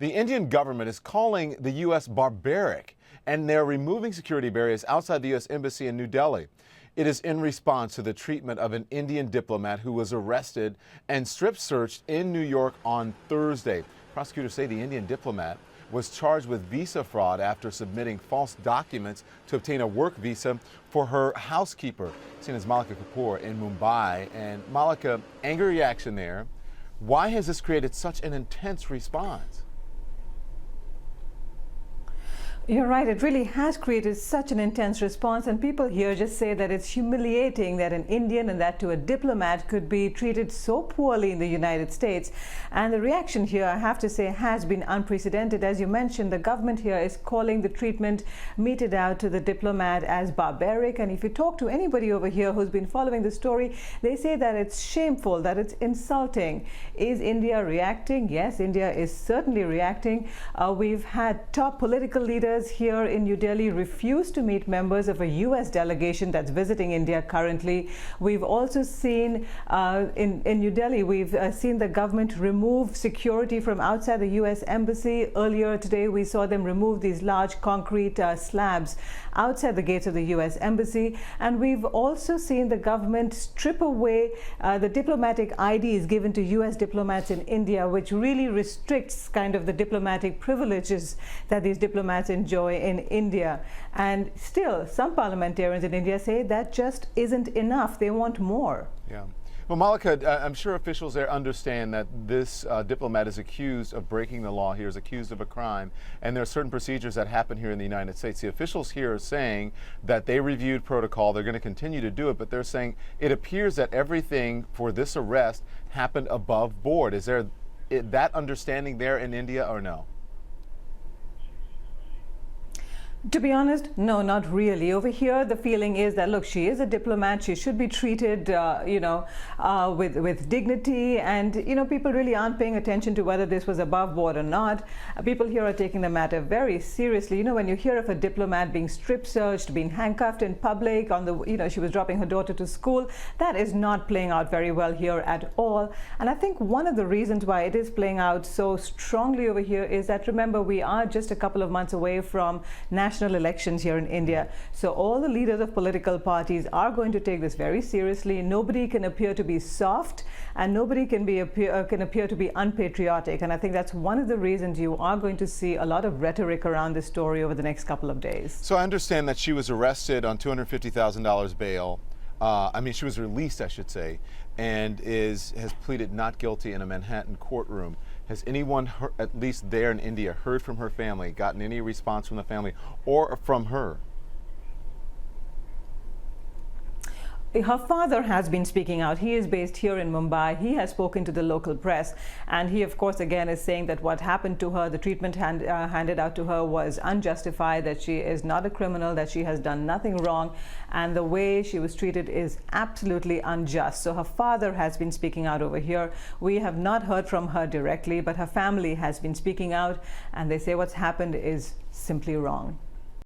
The Indian government is calling the U.S. barbaric, and they're removing security barriers outside the U.S. Embassy in New Delhi. It is in response to the treatment of an Indian diplomat who was arrested and strip searched in New York on Thursday. Prosecutors say the Indian diplomat was charged with visa fraud after submitting false documents to obtain a work visa for her housekeeper. Seen as Malika Kapoor in Mumbai. And Malika, angry reaction there. Why has this created such an intense response? You're right. It really has created such an intense response, and people here just say that it's humiliating that an Indian, and that to a diplomat, could be treated so poorly in the United States. And the reaction here, I have to say, has been unprecedented. As you mentioned, the government here is calling the treatment meted out to the diplomat as barbaric. And if you talk to anybody over here who's been following the story, they say that it's shameful, that it's insulting. Is India reacting? Yes, India is certainly reacting. We've had top political leaders here in New Delhi refuse to meet members of a U.S. delegation that's visiting India currently. We've also seen in New Delhi, we've seen the government remove security from outside the U.S. Embassy. Earlier today, we saw them remove these large concrete slabs outside the gates of the U.S. Embassy. And we've also seen the government strip away the diplomatic IDs given to U.S. diplomats in India, which really restricts kind of the diplomatic privileges that these diplomats enjoy in India. And still, some parliamentarians in India say that just isn't enough. They want more. Yeah. Well, Malika, I'm sure officials there understand that this diplomat is accused of breaking the law here, is accused of a crime, and there are certain procedures that happen here in the United States. The officials here are saying that they reviewed protocol. They're going to continue to do it, but they're saying it appears that everything for this arrest happened above board. Is there that understanding there in India or no? To be honest, no, not really. Over here, the feeling is that, look, she is a diplomat. She should be treated, with dignity. And, people really aren't paying attention to whether this was above board or not. People here are taking the matter very seriously. When you hear of a diplomat being strip searched, being handcuffed in public, she was dropping her daughter to school, that is not playing out very well here at all. And I think one of the reasons why it is playing out so strongly over here is that, remember, we are just a couple of months away from national elections here in India. So all the leaders of political parties are going to take this very seriously. Nobody can appear to be soft, and nobody can appear to be unpatriotic. And I think that's one of the reasons you are going to see a lot of rhetoric around this story over the next couple of days. So I understand that she was arrested on $250,000 bail. She was released, I should say, and has pleaded not guilty in a Manhattan courtroom. Has anyone, at least there in India, heard from her family, gotten any response from the family or from her? Her father has been speaking out. He is based here in Mumbai. He has spoken to the local press, and he, of course, again is saying that what happened to her, the treatment handed out to her, was unjustified, that she is not a criminal, that she has done nothing wrong, and the way she was treated is absolutely unjust. So her father has been speaking out over here. We have not heard from her directly, but her family has been speaking out, and they say what's happened is simply wrong.